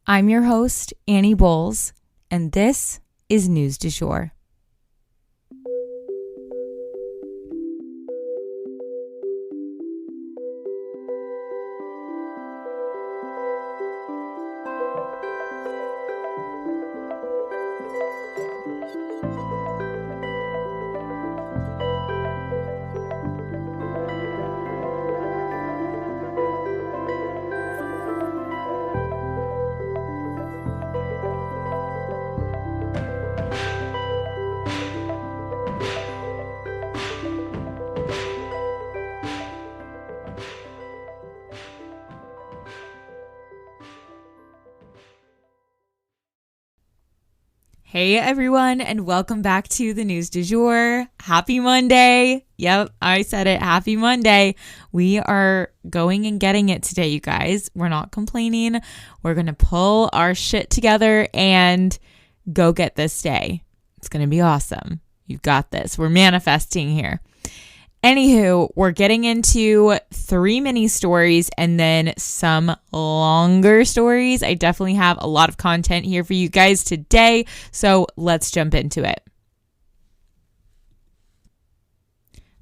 I'm your host, Annie Bowles, and this is News du Jour. Hey everyone, and welcome back to the News du Jour. Happy Monday. Yep, I said it. Happy Monday. We are going and getting it today, you guys. We're not complaining. We're going to pull our shit together and go get this day. It's going to be awesome. You've got this. We're manifesting here. Anywho, we're getting into 3 mini stories and then some longer stories. I definitely have a lot of content here for you guys today, so let's jump into it.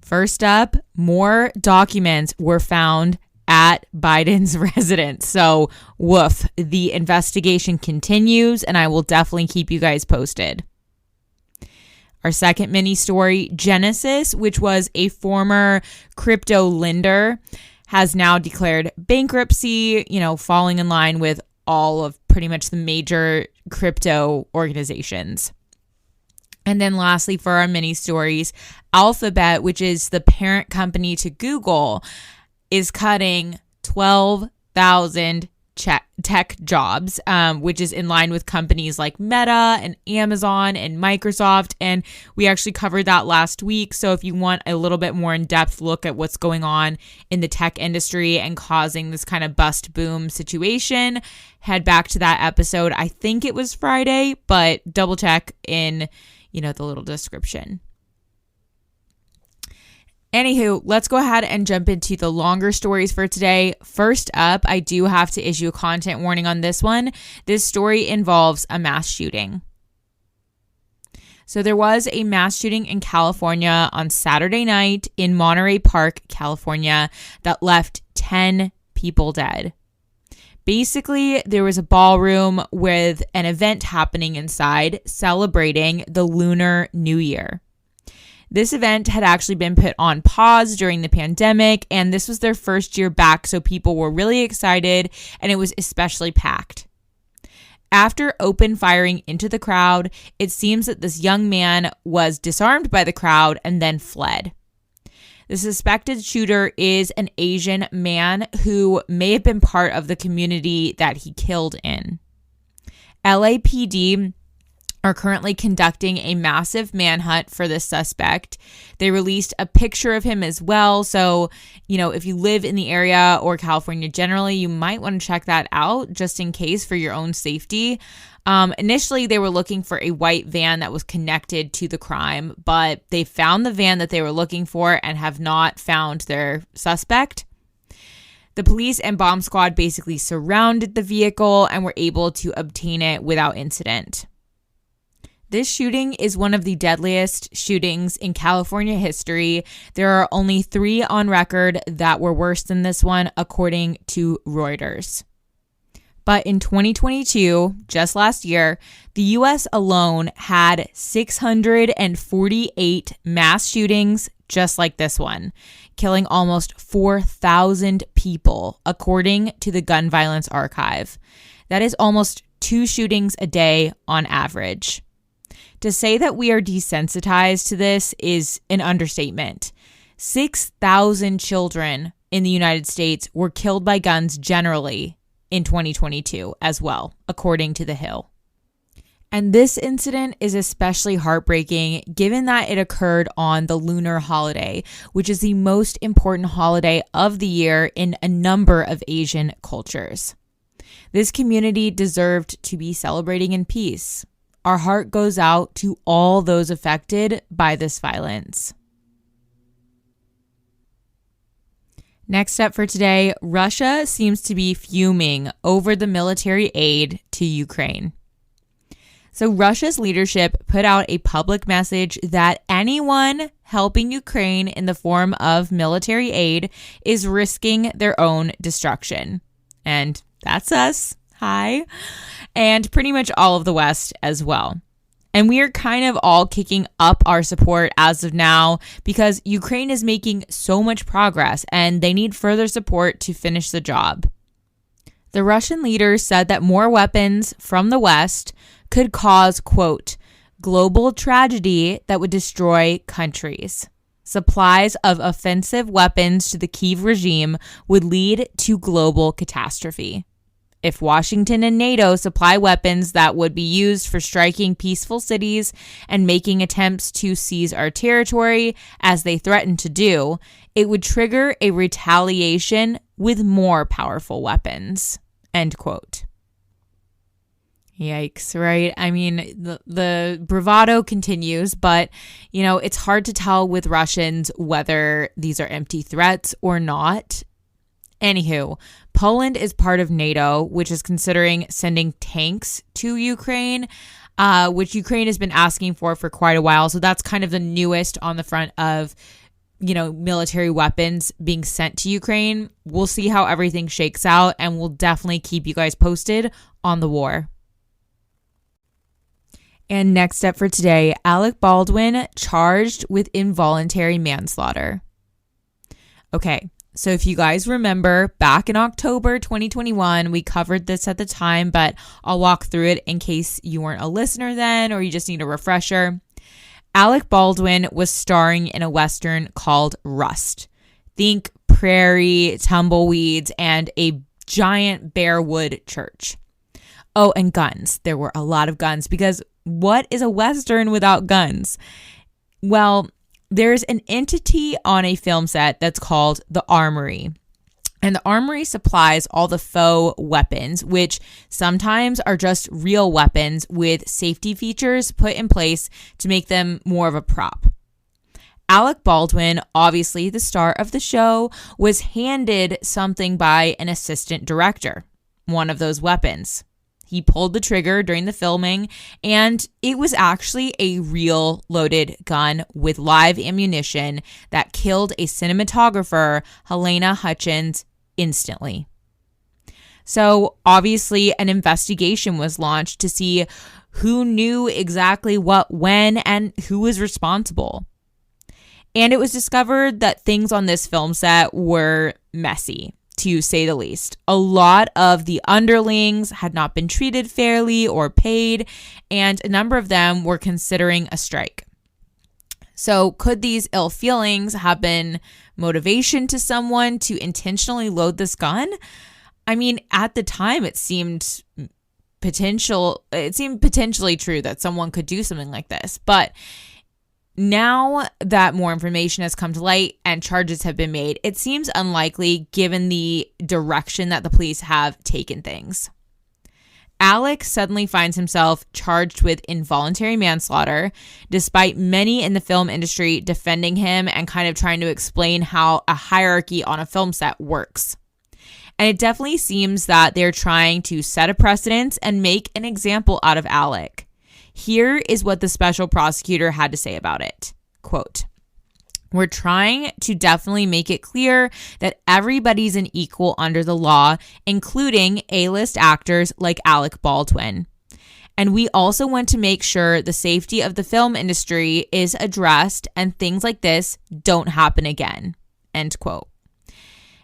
First up, more documents were found at Biden's residence. So, woof, the investigation continues, and I will definitely keep you guys posted. Our second mini story, Genesis, which was a former crypto lender, has now declared bankruptcy, falling in line with all of pretty much the major crypto organizations. And then lastly, for our mini stories, Alphabet, which is the parent company to Google, is cutting 12,000 tech jobs, which is in line with companies like Meta and Amazon and Microsoft. And we actually covered that last week. So if you want a little bit more in-depth look at what's going on in the tech industry and causing this kind of bust boom situation, head back to that episode. I think it was Friday, but double check in, the little description. Anywho, let's go ahead and jump into the longer stories for today. First up, I do have to issue a content warning on this one. This story involves a mass shooting. So there was a mass shooting in California on Saturday night in Monterey Park, California, that left 10 people dead. Basically, there was a ballroom with an event happening inside celebrating the Lunar New Year. This event had actually been put on pause during the pandemic, and this was their first year back, so people were really excited, and it was especially packed. After open firing into the crowd, it seems that this young man was disarmed by the crowd and then fled. The suspected shooter is an Asian man who may have been part of the community that he killed in. LAPD are currently conducting a massive manhunt for this suspect. They released a picture of him as well. So, if you live in the area or California generally, you might want to check that out just in case for your own safety. Initially, they were looking for a white van that was connected to the crime, but they found the van that they were looking for and have not found their suspect. The police and bomb squad basically surrounded the vehicle and were able to obtain it without incident. This shooting is one of the deadliest shootings in California history. There are only 3 on record that were worse than this one, according to Reuters. But in 2022, just last year, the U.S. alone had 648 mass shootings just like this one, killing almost 4,000 people, according to the Gun Violence Archive. That is almost 2 shootings a day on average. To say that we are desensitized to this is an understatement. 6,000 children in the United States were killed by guns generally in 2022 as well, according to The Hill. And this incident is especially heartbreaking given that it occurred on the lunar holiday, which is the most important holiday of the year in a number of Asian cultures. This community deserved to be celebrating in peace. Our heart goes out to all those affected by this violence. Next up for today, Russia seems to be fuming over the military aid to Ukraine. So Russia's leadership put out a public message that anyone helping Ukraine in the form of military aid is risking their own destruction. And that's us. Hi. And pretty much all of the West as well. And we are kind of all kicking up our support as of now because Ukraine is making so much progress and they need further support to finish the job. The Russian leader said that more weapons from the West could cause, quote, global tragedy that would destroy countries. Supplies of offensive weapons to the Kyiv regime would lead to global catastrophe. If Washington and NATO supply weapons that would be used for striking peaceful cities and making attempts to seize our territory, as they threaten to do, it would trigger a retaliation with more powerful weapons, end quote. Yikes, right? I mean, the bravado continues, but, it's hard to tell with Russians whether these are empty threats or not. Anywho, Poland is part of NATO, which is considering sending tanks to Ukraine, which Ukraine has been asking for quite a while. So that's kind of the newest on the front of, military weapons being sent to Ukraine. We'll see how everything shakes out, and we'll definitely keep you guys posted on the war. And next up for today, Alec Baldwin charged with involuntary manslaughter. Okay, so if you guys remember, back in October 2021, we covered this at the time, but I'll walk through it in case you weren't a listener then or you just need a refresher. Alec Baldwin was starring in a Western called Rust. Think prairie, tumbleweeds, and a giant bare wood church. Oh, and guns. There were a lot of guns because what is a Western without guns? Well, there's an entity on a film set that's called the Armory. And the Armory supplies all the faux weapons, which sometimes are just real weapons with safety features put in place to make them more of a prop. Alec Baldwin, obviously the star of the show, was handed something by an assistant director, one of those weapons. He pulled the trigger during the filming, and it was actually a real loaded gun with live ammunition that killed a cinematographer, Helena Hutchins, instantly. So obviously an investigation was launched to see who knew exactly what, when, and who was responsible. And it was discovered that things on this film set were messy, to say the least. A lot of the underlings had not been treated fairly or paid, and a number of them were considering a strike. So could these ill feelings have been motivation to someone to intentionally load this gun? I mean, at the time, it seemed potentially true that someone could do something like this. But now that more information has come to light and charges have been made, it seems unlikely given the direction that the police have taken things. Alec suddenly finds himself charged with involuntary manslaughter, despite many in the film industry defending him and kind of trying to explain how a hierarchy on a film set works. And it definitely seems that they're trying to set a precedent and make an example out of Alec. Here is what the special prosecutor had to say about it. Quote, "We're trying to definitely make it clear that everybody's an equal under the law, including A-list actors like Alec Baldwin. And we also want to make sure the safety of the film industry is addressed and things like this don't happen again." End quote.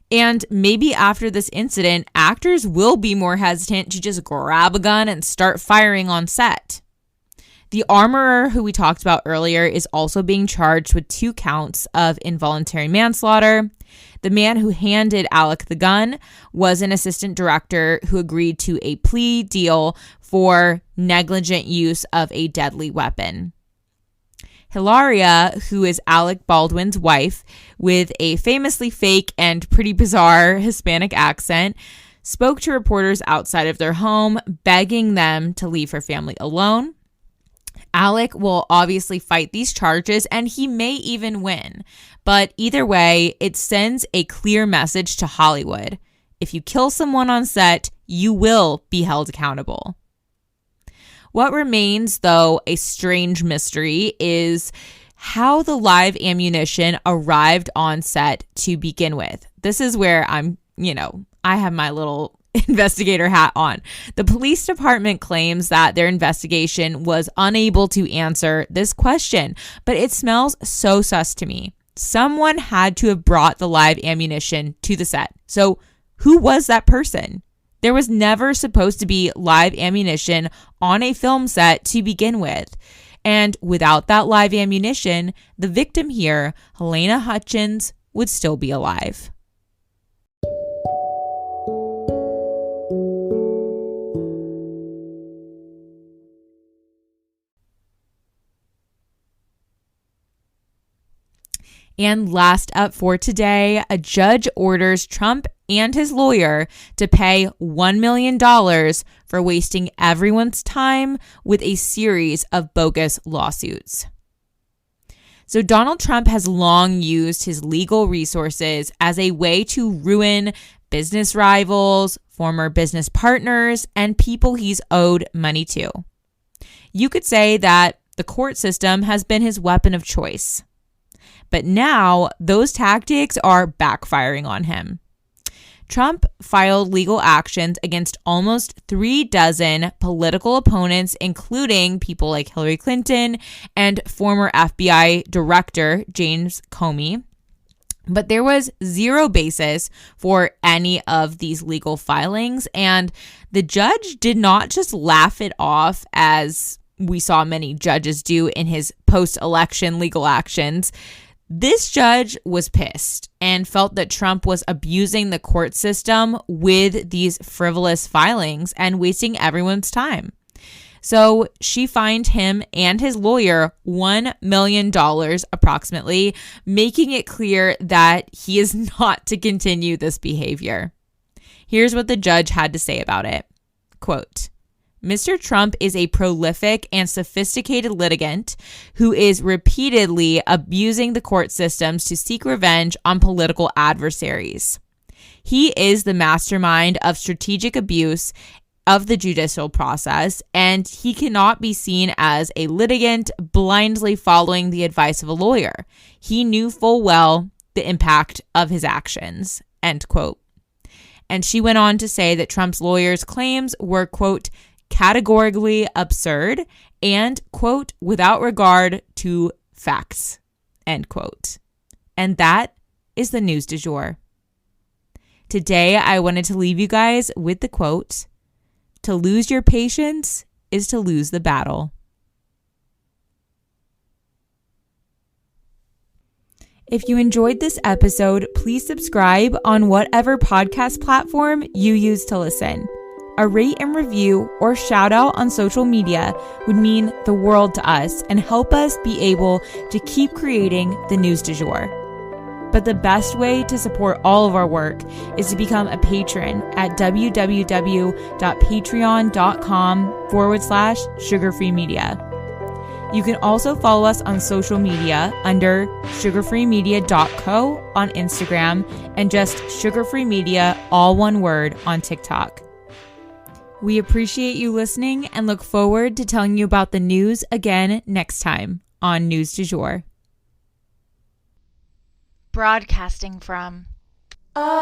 And maybe after this incident, actors will be more hesitant to just grab a gun and start firing on set. The armorer who we talked about earlier is also being charged with 2 counts of involuntary manslaughter. The man who handed Alec the gun was an assistant director who agreed to a plea deal for negligent use of a deadly weapon. Hilaria, who is Alec Baldwin's wife, with a famously fake and pretty bizarre Hispanic accent, spoke to reporters outside of their home, begging them to leave her family alone. Alec will obviously fight these charges and he may even win. But either way, it sends a clear message to Hollywood. If you kill someone on set, you will be held accountable. What remains, though, a strange mystery is how the live ammunition arrived on set to begin with. This is where I have my little investigator hat on. The police department claims that their investigation was unable to answer this question, but it smells so sus to me. Someone had to have brought the live ammunition to the set. So who was that person? There was never supposed to be live ammunition on a film set to begin with. And without that live ammunition, the victim here, Helena Hutchins, would still be alive. And last up for today, a judge orders Trump and his lawyer to pay $1 million for wasting everyone's time with a series of bogus lawsuits. So Donald Trump has long used his legal resources as a way to ruin business rivals, former business partners, and people he's owed money to. You could say that the court system has been his weapon of choice. But now those tactics are backfiring on him. Trump filed legal actions against almost 36 political opponents, including people like Hillary Clinton and former FBI Director James Comey. But there was zero basis for any of these legal filings, and the judge did not just laugh it off as we saw many judges do in his post-election legal actions. This judge was pissed and felt that Trump was abusing the court system with these frivolous filings and wasting everyone's time. So she fined him and his lawyer $1 million approximately, making it clear that he is not to continue this behavior. Here's what the judge had to say about it. Quote, Mr. Trump is a prolific and sophisticated litigant who is repeatedly abusing the court systems to seek revenge on political adversaries. He is the mastermind of strategic abuse of the judicial process, and he cannot be seen as a litigant blindly following the advice of a lawyer. He knew full well the impact of his actions, end quote. And she went on to say that Trump's lawyer's claims were, quote, categorically absurd and, quote, without regard to facts, end quote. And that is the news du jour. Today, I wanted to leave you guys with the quote, to lose your patience is to lose the battle. If you enjoyed this episode, please subscribe on whatever podcast platform you use to listen. A rate and review or shout out on social media would mean the world to us and help us be able to keep creating the news du jour. But the best way to support all of our work is to become a patron at www.patreon.com/sugarfreemedia. You can also follow us on social media under sugarfreemedia.co on Instagram and just sugarfreemedia, all one word, on TikTok. We appreciate you listening and look forward to telling you about the news again next time on News du Jour. Broadcasting from Oklahoma.